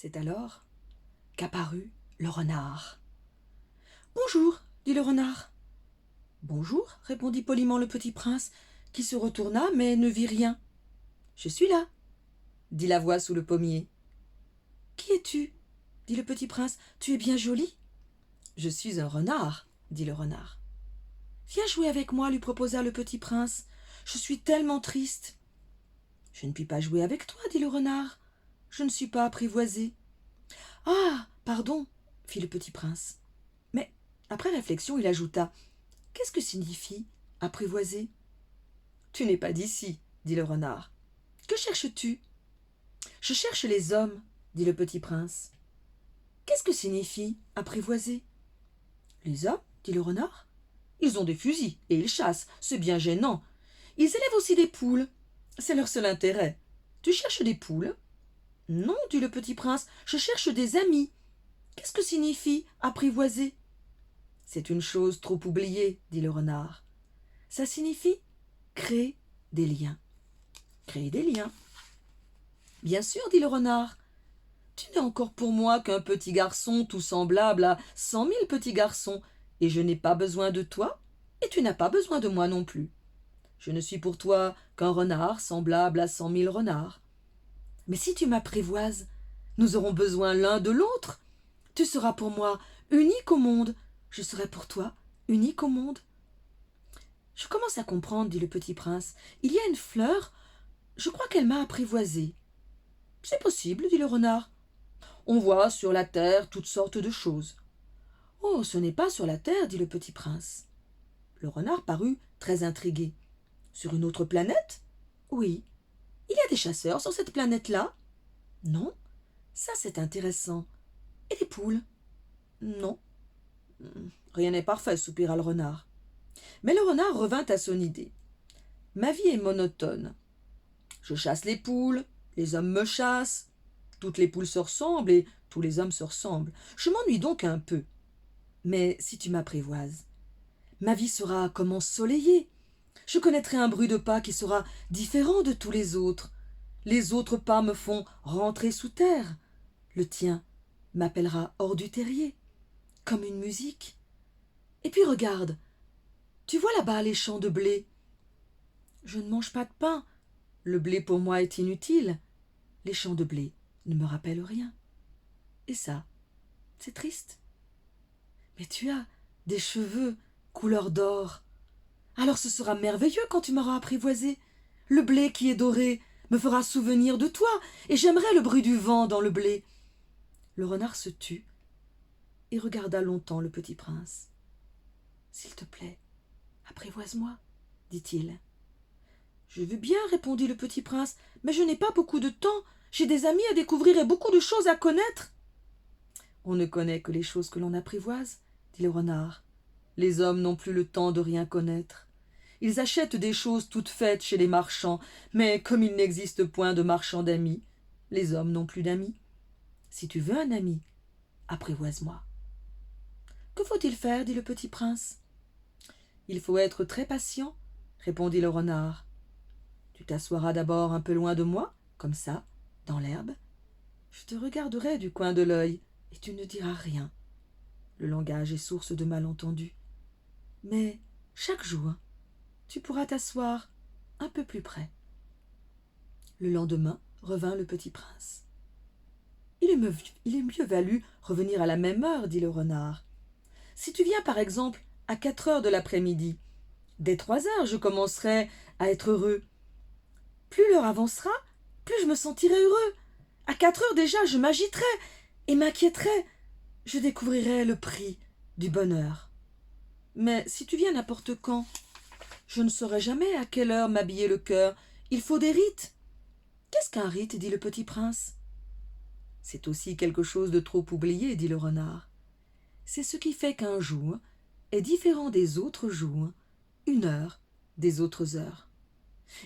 C'est alors qu'apparut le renard. « Bonjour, dit le renard. »« Bonjour, répondit poliment le petit prince, qui se retourna, mais ne vit rien. »« Je suis là, dit la voix sous le pommier. »« Qui es-tu » dit le petit prince. « Tu es bien joli. »« Je suis un renard, dit le renard. »« Viens jouer avec moi, lui proposa le petit prince. Je suis tellement triste. »« Je ne puis pas jouer avec toi, dit le renard. Je ne suis pas apprivoisé. »« Ah, pardon, fit le petit prince. Mais, après réflexion, il ajouta: « Qu'est-ce que signifie apprivoiser ?»« Tu n'es pas d'ici, dit le renard. Que cherches-tu ?»« Je cherche les hommes, dit le petit prince. Qu'est-ce que signifie apprivoiser ?»« Les hommes, dit le renard. Ils ont des fusils et ils chassent, c'est bien gênant. Ils élèvent aussi des poules, c'est leur seul intérêt. Tu cherches des poules ?»« Non, dit le petit prince, je cherche des amis. Qu'est-ce que signifie apprivoiser ?»« C'est une chose trop oubliée, dit le renard. Ça signifie créer des liens. »« Créer des liens ?»« Bien sûr, dit le renard. Tu n'es encore pour moi qu'un petit garçon tout semblable à 100 000 petits garçons, et je n'ai pas besoin de toi, et tu n'as pas besoin de moi non plus. Je ne suis pour toi qu'un renard semblable à 100 000 renards. Mais si tu m'apprivoises, nous aurons besoin l'un de l'autre. Tu seras pour moi unique au monde, je serai pour toi unique au monde. »« Je commence à comprendre, dit le petit prince. Il y a une fleur, je crois qu'elle m'a apprivoisé. »« C'est possible, dit le renard. On voit sur la terre toutes sortes de choses. »« Oh, ce n'est pas sur la terre, dit le petit prince. » Le renard parut très intrigué. « Sur une autre planète ? » ?»« Oui. »« Il y a des chasseurs sur cette planète-là ? » ?»« Non. »« Ça, c'est intéressant. »« Et des poules ? » ?»« Non. »« Rien n'est parfait, soupira le renard. » Mais le renard revint à son idée. « Ma vie est monotone. Je chasse les poules, les hommes me chassent, toutes les poules se ressemblent et tous les hommes se ressemblent. Je m'ennuie donc un peu. Mais si tu m'apprivoises, ma vie sera comme ensoleillée. Je connaîtrai un bruit de pas qui sera différent de tous les autres. Les autres pas me font rentrer sous terre. Le tien m'appellera hors du terrier, comme une musique. Et puis regarde, tu vois là-bas les champs de blé. Je ne mange pas de pain. Le blé pour moi est inutile. Les champs de blé ne me rappellent rien. Et ça, c'est triste. Mais tu as des cheveux couleur d'or. Alors ce sera merveilleux quand tu m'auras apprivoisé. Le blé qui est doré me fera souvenir de toi, et j'aimerais le bruit du vent dans le blé. Le renard se tut et regarda longtemps le petit prince. « S'il te plaît, apprivoise-moi, dit-il. « Je veux bien, répondit le petit prince, mais je n'ai pas beaucoup de temps. J'ai des amis à découvrir et beaucoup de choses à connaître. »« On ne connaît que les choses que l'on apprivoise, dit le renard. Les hommes n'ont plus le temps de rien connaître. Ils achètent des choses toutes faites chez les marchands, mais comme il n'existe point de marchands d'amis, les hommes n'ont plus d'amis. Si tu veux un ami, apprivoise-moi. »« Que faut-il faire, dit le petit prince. »« Il faut être très patient, répondit le renard. Tu t'assoiras d'abord un peu loin de moi, comme ça, dans l'herbe. Je te regarderai du coin de l'œil, et tu ne diras rien. Le langage est source de malentendus. Mais chaque jour, tu pourras t'asseoir un peu plus près. » Le lendemain revint le petit prince. « Il est mieux valu revenir à la même heure, dit le renard. Si tu viens par exemple à 4 heures de l'après-midi, dès 3 heures je commencerai à être heureux. Plus l'heure avancera, plus je me sentirai heureux. À 4 heures déjà, je m'agiterai et m'inquiéterai. Je découvrirai le prix du bonheur. Mais si tu viens n'importe quand, je ne saurai jamais à quelle heure m'habiller le cœur. Il faut des rites. »« Qu'est-ce qu'un rite ?» dit le petit prince. « C'est aussi quelque chose de trop oublié, dit le renard. C'est ce qui fait qu'un jour est différent des autres jours, une heure des autres heures.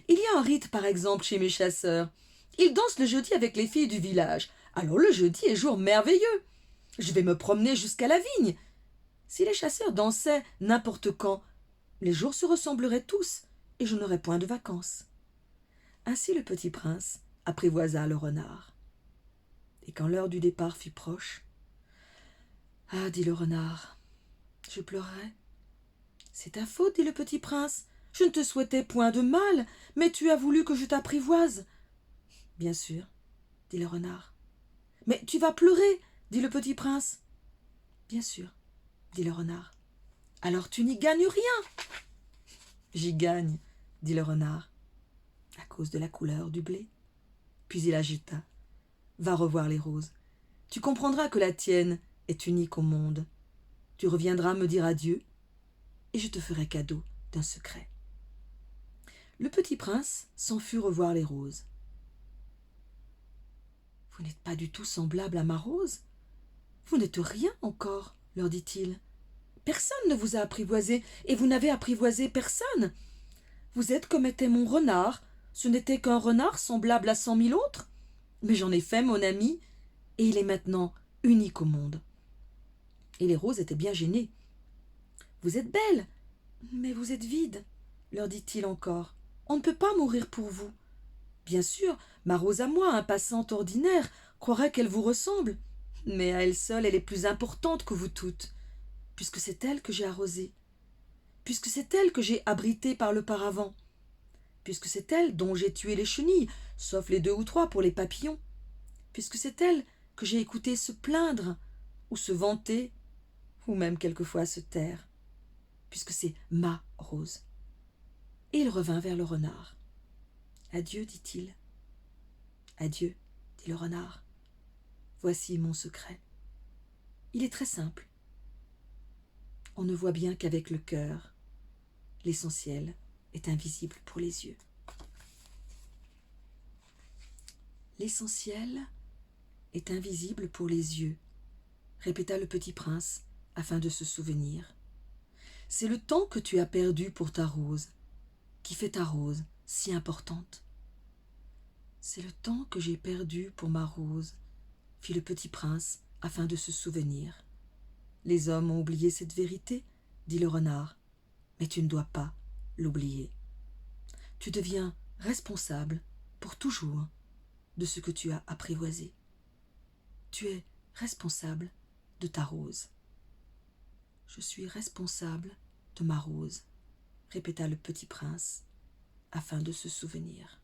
Il y a un rite, par exemple, chez mes chasseurs. Ils dansent le jeudi avec les filles du village. Alors le jeudi est jour merveilleux. Je vais me promener jusqu'à la vigne. Si les chasseurs dansaient n'importe quand, les jours se ressembleraient tous, et je n'aurais point de vacances. » Ainsi le petit prince apprivoisa le renard. Et quand l'heure du départ fut proche, « Ah, dit le renard, je pleurais. »« C'est ta faute, dit le petit prince. Je ne te souhaitais point de mal, mais tu as voulu que je t'apprivoise. »« Bien sûr, dit le renard. »« Mais tu vas pleurer, dit le petit prince. »« Bien sûr, dit le renard. »« Alors tu n'y gagnes rien. »« J'y gagne, dit le renard, à cause de la couleur du blé. » Puis il ajouta, « Va revoir les roses. Tu comprendras que la tienne est unique au monde. Tu reviendras me dire adieu, et je te ferai cadeau d'un secret. » Le petit prince s'en fut revoir les roses. « Vous n'êtes pas du tout semblable à ma rose. Vous n'êtes rien encore, leur dit-il. Personne ne vous a apprivoisé, et vous n'avez apprivoisé personne. Vous êtes comme était mon renard. Ce n'était qu'un renard semblable à 100 000 autres. Mais j'en ai fait mon ami, et il est maintenant unique au monde. » Et les roses étaient bien gênées. « Vous êtes belle, mais vous êtes vide, leur dit-il encore. On ne peut pas mourir pour vous. Bien sûr, ma rose à moi, impassante ordinaire, croirait qu'elle vous ressemble, mais à elle seule, elle est plus importante que vous toutes, puisque c'est elle que j'ai arrosée, puisque c'est elle que j'ai abritée par le paravent, puisque c'est elle dont j'ai tué les chenilles, sauf les 2 ou 3 pour les papillons, puisque c'est elle que j'ai écouté se plaindre, ou se vanter, ou même quelquefois se taire, puisque c'est ma rose. » Et il revint vers le renard. « Adieu, dit-il. »« Adieu, dit le renard. Voici mon secret. Il est très simple. On ne voit bien qu'avec le cœur. L'essentiel est invisible pour les yeux. » L'essentiel est invisible pour les yeux, répéta le petit prince afin de se souvenir. C'est le temps que tu as perdu pour ta rose, qui fait ta rose si importante. C'est le temps que j'ai perdu pour ma rose, fit le petit prince afin de se souvenir. Les hommes ont oublié cette vérité, dit le renard, mais tu ne dois pas l'oublier. Tu deviens responsable pour toujours de ce que tu as apprivoisé. Tu es responsable de ta rose. Je suis responsable de ma rose, répéta le petit prince, afin de se souvenir.